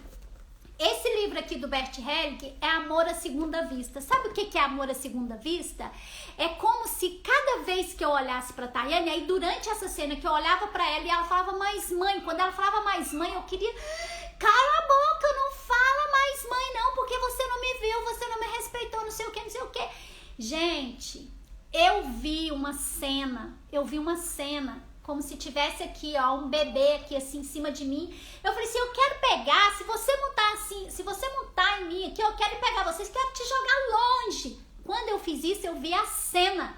Esse livro aqui do Bert Hellinger é Amor à Segunda Vista. Sabe o que é Amor à Segunda Vista? É como se cada vez que eu olhasse pra Tayane, aí durante essa cena que eu olhava pra ela e ela falava mais mãe, quando ela falava mais mãe, eu queria, cala a boca, não fala mais mãe não, porque você não me viu, você não me respeitou, não sei o que. Gente, eu vi uma cena como se tivesse aqui, um bebê aqui assim em cima de mim. Eu falei assim, eu quero pegar, se você montar em mim aqui, eu quero pegar vocês, quero te jogar longe. Quando eu fiz isso, eu vi a cena.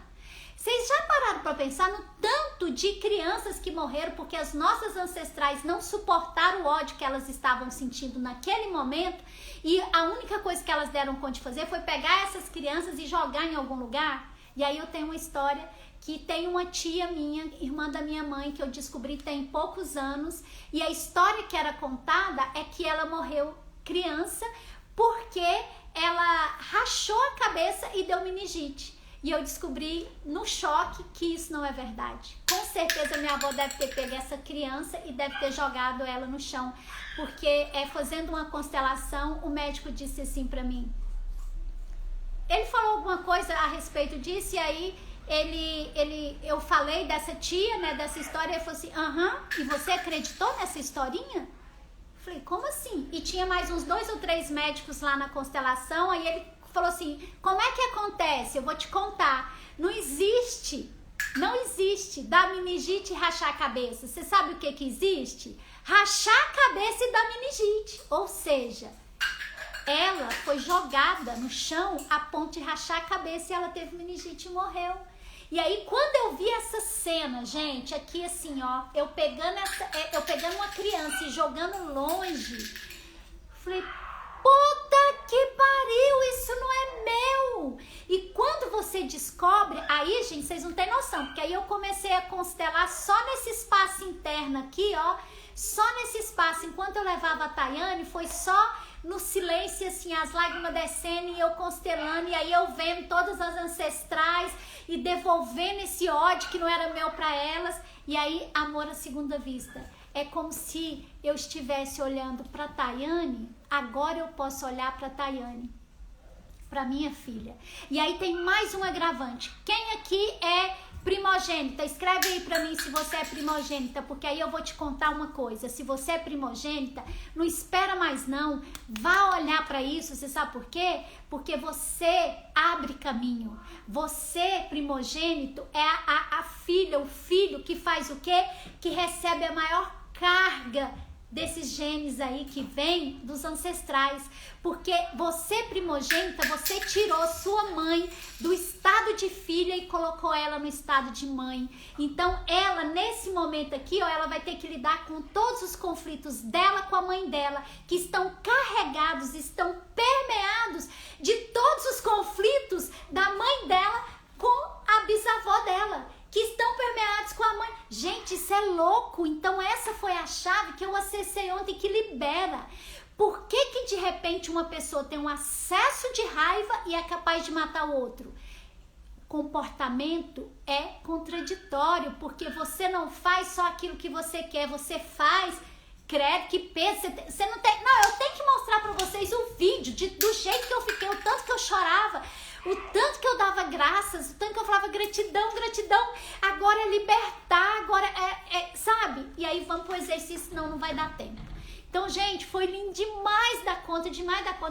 Vocês já pararam para pensar no tanto de crianças que morreram porque as nossas ancestrais não suportaram o ódio que elas estavam sentindo naquele momento e a única coisa que elas deram conta de fazer foi pegar essas crianças e jogar em algum lugar? E aí eu tenho uma história que tem uma tia minha, irmã da minha mãe, que eu descobri tem poucos anos, e a história que era contada é que ela morreu criança porque ela rachou a cabeça e deu meningite. E eu descobri no choque que isso não é verdade. Com certeza minha avó deve ter pego essa criança e deve ter jogado ela no chão, porque fazendo uma constelação, o médico disse assim pra mim, ele falou alguma coisa a respeito disso, e aí eu falei dessa tia, né, dessa história, ele falou assim, e você acreditou nessa historinha? Eu falei, como assim? E tinha mais uns 2 ou 3 médicos lá na constelação, aí ele falou assim, como é que acontece? Eu vou te contar, não existe dar meningite e rachar a cabeça. Você sabe o que existe? Rachar a cabeça e dar meningite, ou seja, ela foi jogada no chão a ponto de rachar a cabeça e ela teve meningite e morreu. E aí, quando eu vi essa cena, gente, aqui assim, ó, eu pegando uma criança e jogando longe, falei, puta que pariu, isso não é meu. E quando você descobre, aí, gente, vocês não têm noção, porque aí eu comecei a constelar só nesse espaço interno aqui, ó, só nesse espaço, enquanto eu levava a Tayane, foi só no silêncio, assim, as lágrimas descendo e eu constelando, e aí eu vendo todas as ancestrais e devolvendo esse ódio que não era meu pra elas, e aí, amor à segunda vista. É como se eu estivesse olhando pra Tayane, agora eu posso olhar pra Tayane, pra minha filha. E aí tem mais um agravante. Quem aqui é primogênita? Escreve aí pra mim se você é primogênita, porque aí eu vou te contar uma coisa. Se você é primogênita, não espera mais não, vá olhar pra isso. Você sabe por quê? Porque você abre caminho. Você, primogênito, é a filha, o filho que faz o quê? Que recebe a maior carga desses genes aí que vem dos ancestrais, porque você, primogênita, você tirou sua mãe do estado de filha e colocou ela no estado de mãe. Então ela, nesse momento aqui, ó, ela vai ter que lidar com todos os conflitos dela com a mãe dela, que estão carregados, estão permeados de todos os conflitos da mãe dela com a bisavó dela, que estão permeados com a mãe. Gente, isso é louco. Então essa foi a chave que eu acessei ontem, que libera. Por que que de repente uma pessoa tem um acesso de raiva e é capaz de matar o outro? Comportamento é contraditório, porque você não faz só aquilo que você quer, você faz, credo, que peso, você não tem... Não, eu tenho que mostrar pra vocês o vídeo do jeito que eu fiquei, o tanto que eu chorava, o tanto que eu dava graças, o tanto que eu falava gratidão, gratidão, agora é libertar, agora sabe? E aí vamos pro exercício, senão não vai dar tempo. Então, gente, foi lindo demais da conta,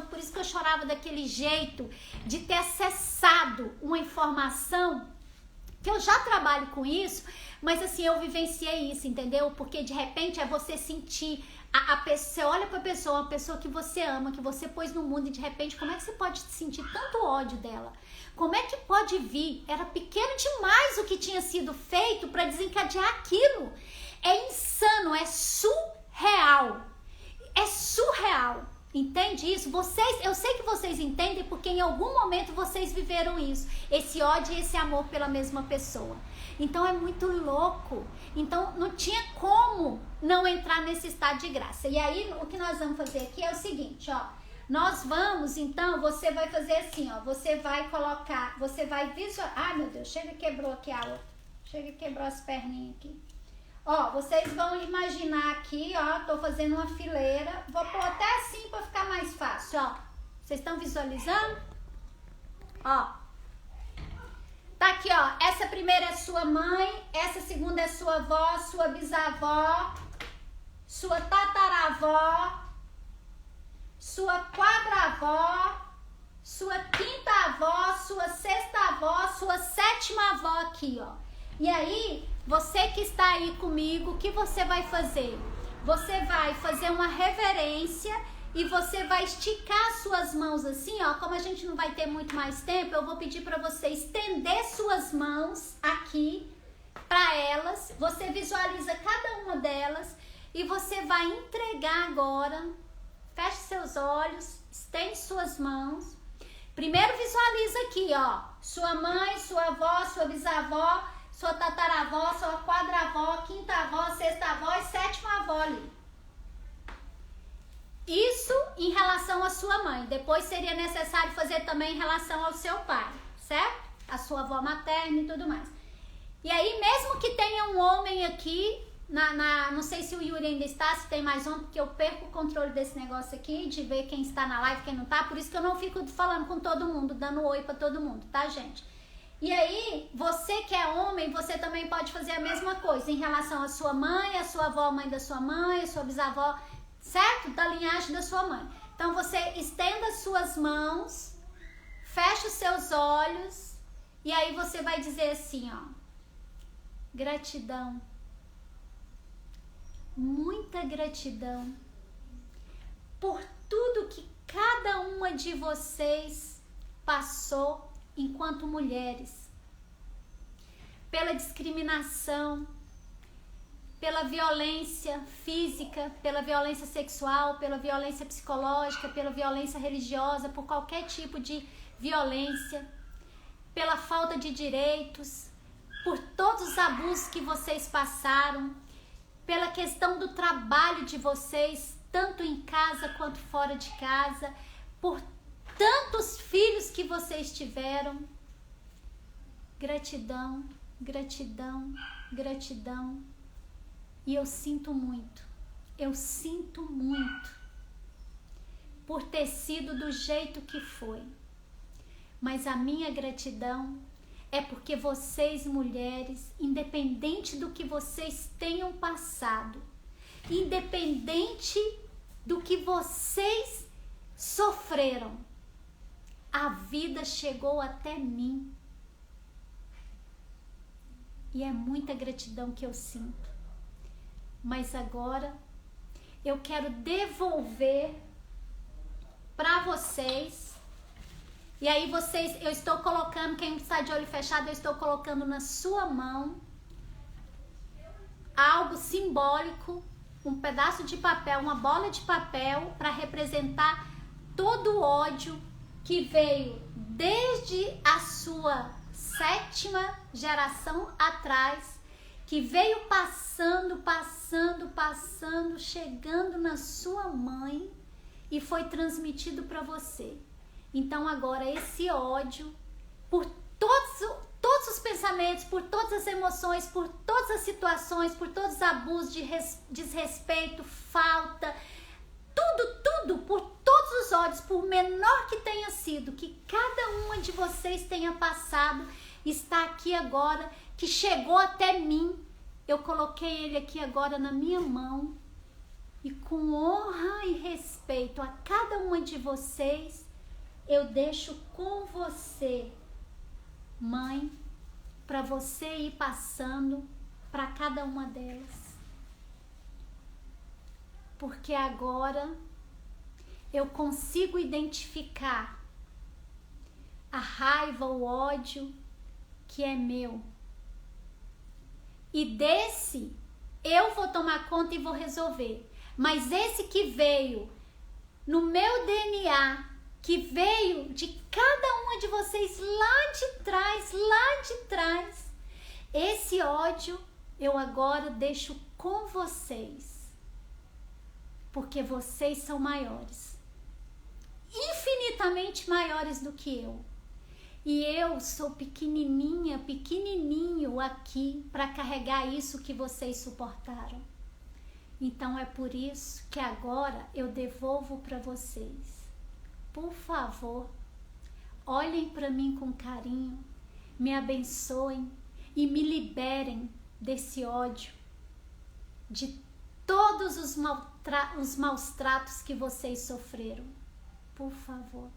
por isso que eu chorava daquele jeito, de ter acessado uma informação, que eu já trabalho com isso, mas assim, eu vivenciei isso, entendeu? Porque de repente é você sentir, você olha pra pessoa, uma pessoa que você ama, que você pôs no mundo, e de repente, como é que você pode sentir tanto ódio dela? Como é que pode vir? Era pequeno demais o que tinha sido feito para desencadear aquilo. É insano, é surreal. É surreal. Entende isso? Eu sei que vocês entendem, porque em algum momento vocês viveram isso. Esse ódio e esse amor pela mesma pessoa. Então é muito louco. Então não tinha como não entrar nesse estado de graça. E aí o que nós vamos fazer aqui é o seguinte, ó. Nós vamos, então, você vai fazer assim, ó. Você vai colocar, você vai visualizar. Ai, meu Deus, chega, quebrou aqui a outra. Chega, quebrou as perninhas aqui. Ó, vocês vão imaginar aqui, ó, tô fazendo uma fileira. Vou pôr até assim pra ficar mais fácil, ó. Vocês estão visualizando? Ó. Tá aqui, ó. Essa primeira é sua mãe, essa segunda é sua avó, sua bisavó, sua tataravó, sua quadravó, sua quinta avó, sua sexta avó, sua sétima avó aqui, ó. E aí, você que está aí comigo, o que você vai fazer? Você vai fazer uma reverência e você vai esticar suas mãos assim, ó. Como a gente não vai ter muito mais tempo, eu vou pedir para você estender suas mãos aqui para elas. Você visualiza cada uma delas e você vai entregar agora. Feche seus olhos, estende suas mãos. Primeiro visualiza aqui, ó. Sua mãe, sua avó, sua bisavó, sua tataravó, sua quadravó, quinta avó, sexta avó e sétima avó ali. Isso em relação à sua mãe. Depois seria necessário fazer também em relação ao seu pai, certo? A sua avó materna e tudo mais. E aí, mesmo que tenha um homem aqui, não sei se o Yuri ainda está, se tem mais um, porque eu perco o controle desse negócio aqui, de ver quem está na live, quem não tá, por isso que eu não fico falando com todo mundo, dando oi pra todo mundo, tá, gente? E aí, você que é homem, você também pode fazer a mesma coisa em relação à sua mãe, a sua avó, a mãe da sua mãe, a sua bisavó, certo? Da linhagem da sua mãe. Então, você estenda suas mãos, fecha os seus olhos, e aí você vai dizer assim, ó, gratidão. Muita gratidão por tudo que cada uma de vocês passou enquanto mulheres. pela discriminação, pela violência física, pela violência sexual, pela violência psicológica, pela violência religiosa, por qualquer tipo de violência, pela falta de direitos, por todos os abusos que vocês passaram, pela questão do trabalho de vocês, tanto em casa quanto fora de casa, por tantos filhos que vocês tiveram. Gratidão, gratidão, gratidão. E eu sinto muito por ter sido do jeito que foi. Mas a minha gratidão é porque vocês, mulheres, independente do que vocês tenham passado, independente do que vocês sofreram, a vida chegou até mim. E é muita gratidão que eu sinto. Mas agora eu quero devolver para vocês. E aí vocês, eu estou colocando, quem está de olho fechado, eu estou colocando na sua mão algo simbólico, um pedaço de papel, uma bola de papel, para representar todo o ódio que veio desde a sua 7ª geração atrás, que veio passando, chegando na sua mãe e foi transmitido para você. Então agora esse ódio por todos os pensamentos, por todas as emoções, por todas as situações, por todos os abusos de desrespeito, falta, tudo, por todos os ódios, por menor que tenha sido, que cada uma de vocês tenha passado, está aqui agora, que chegou até mim. Eu coloquei ele aqui agora na minha mão e com honra e respeito a cada uma de vocês, eu deixo com você, mãe, para você ir passando para cada uma delas. Porque agora eu consigo identificar a raiva, o ódio que é meu. E desse eu vou tomar conta e vou resolver. Mas esse que veio no meu DNA, que veio de cada uma de vocês lá de trás, esse ódio eu agora deixo com vocês. Porque vocês são maiores. Infinitamente maiores do que eu. E eu sou pequenininho aqui para carregar isso que vocês suportaram. Então é por isso que agora eu devolvo para vocês. Por favor, olhem para mim com carinho, me abençoem e me liberem desse ódio, de todos os maus tratos que vocês sofreram. Por favor,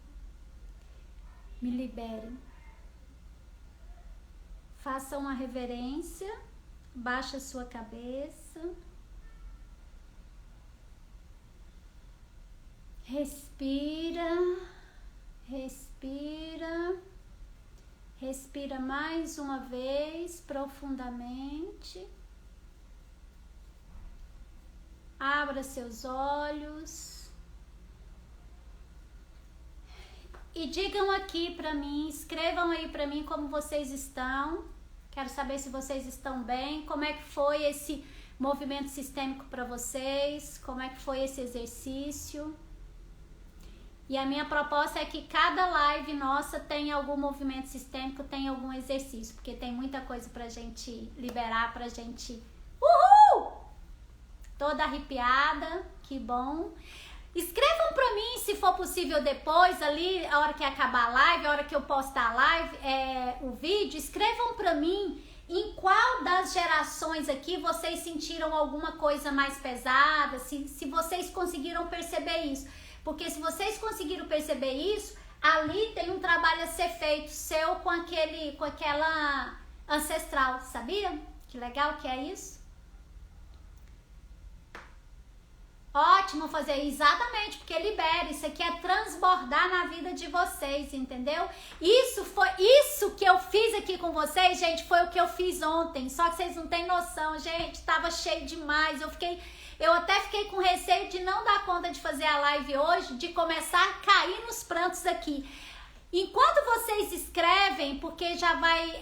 me liberem. Faça uma reverência, baixa sua cabeça. Respira, respira, respira mais uma vez profundamente. Abra seus olhos e digam aqui para mim, escrevam aí para mim como vocês estão. Quero saber se vocês estão bem, como é que foi esse movimento sistêmico para vocês, como é que foi esse exercício. E a minha proposta é que cada live nossa tenha algum movimento sistêmico, tenha algum exercício, porque tem muita coisa pra gente liberar, pra gente... Uhul! Toda arrepiada, que bom. Escrevam pra mim, se for possível depois, ali, a hora que acabar a live, a hora que eu postar a live, o vídeo, escrevam pra mim em qual das gerações aqui vocês sentiram alguma coisa mais pesada, se vocês conseguiram perceber isso. Porque se vocês conseguiram perceber isso, ali tem um trabalho a ser feito seu com aquela ancestral, sabia? Que legal que é isso? Ótimo! ótimo fazer exatamente, porque libera. Isso aqui é transbordar na vida de vocês, entendeu? Isso que eu fiz aqui com vocês, gente, foi o que eu fiz ontem. Só que vocês não têm noção, gente. Tava cheio demais. Eu até fiquei com receio de não dar conta de fazer a live hoje, de começar a cair nos prantos aqui. Enquanto vocês escrevem, porque já vai...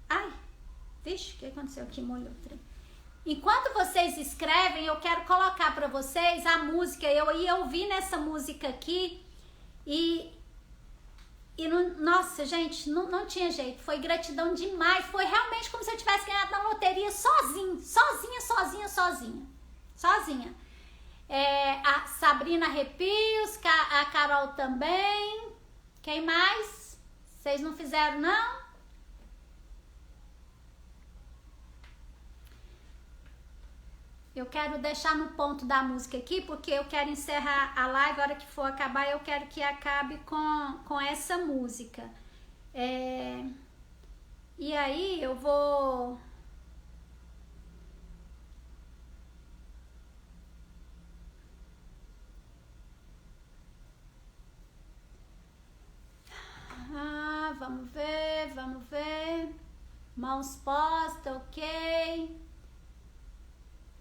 Ai, vixe, o que aconteceu aqui? Molhou o trem. Enquanto vocês escrevem, eu quero colocar para vocês a música. Eu ia ouvir nessa música aqui e não, nossa, gente, não tinha jeito. Foi gratidão demais. Foi realmente como se eu tivesse ganhado na loteria sozinha. A Sabrina Arrepios, a Carol também. Quem mais? Vocês não fizeram, não? Eu quero deixar no ponto da música aqui, porque eu quero encerrar a live. A hora que for acabar, eu quero que acabe com essa música. E aí eu vou... vamos ver. Mãos postas, ok.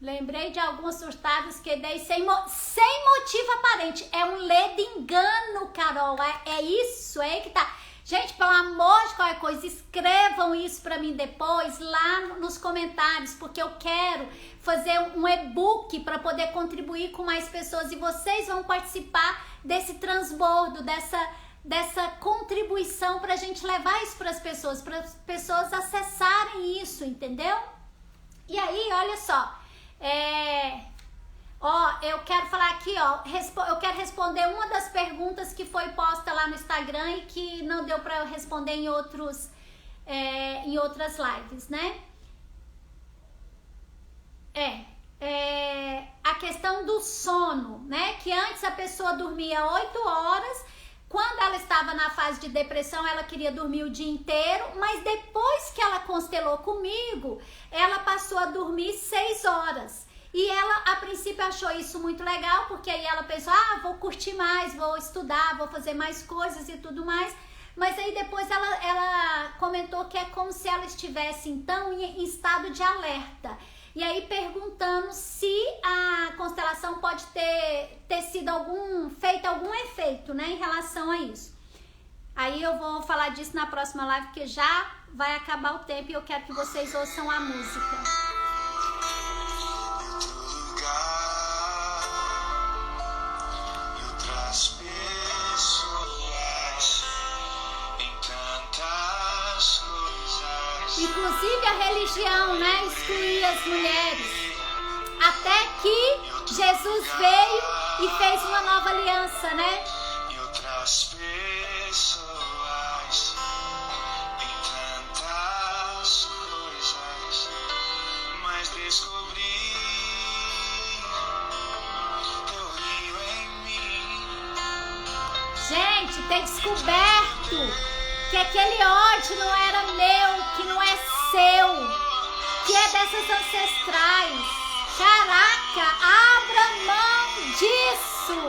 Lembrei de alguns surtados que dei sem motivo aparente. É um ledo engano, Carol. É isso, é aí que tá. Gente, pelo amor de qualquer coisa, escrevam isso pra mim depois lá nos comentários, porque eu quero fazer um e-book para poder contribuir com mais pessoas e vocês vão participar desse transbordo, dessa contribuição pra gente levar isso para as pessoas acessarem isso, entendeu? E aí, olha só. Eu quero falar aqui, eu quero responder uma das perguntas que foi posta lá no Instagram e que não deu para eu responder em outras lives, né? A questão do sono, né? Que antes a pessoa dormia 8 horas, quando ela estava na fase de depressão, ela queria dormir o dia inteiro, mas depois que ela constelou comigo, ela passou a dormir 6 horas. E ela, a princípio, achou isso muito legal, porque aí ela pensou, vou curtir mais, vou estudar, vou fazer mais coisas e tudo mais. Mas aí depois ela comentou que é como se ela estivesse, então, em estado de alerta. E aí perguntando se a constelação pode ter sido feito algum efeito, né, em relação a isso. Aí eu vou falar disso na próxima live, porque já vai acabar o tempo e eu quero que vocês ouçam a música. Inclusive a religião, né, excluía as mulheres. Até que Jesus veio e fez uma nova aliança, né? E outras pessoas em tantas coisas, mas descobri teu rio em mim. Gente, ter descoberto que aquele ódio não era meu, que não é seu, que é dessas ancestrais. Caraca, abra mão disso.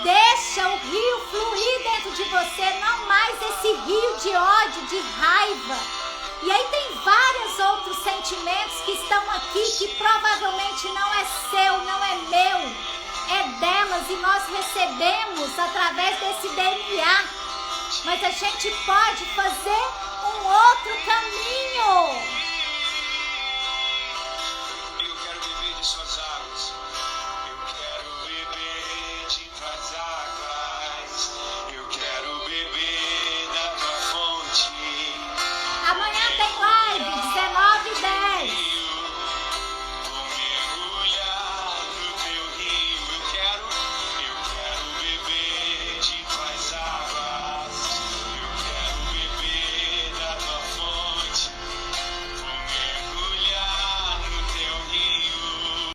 Deixa o rio fluir dentro de você, não mais esse rio de ódio, de raiva. E aí tem vários outros sentimentos que estão aqui que provavelmente não é seu, não é meu, é delas e nós recebemos através desse DNA. Mas a gente pode fazer um outro caminho.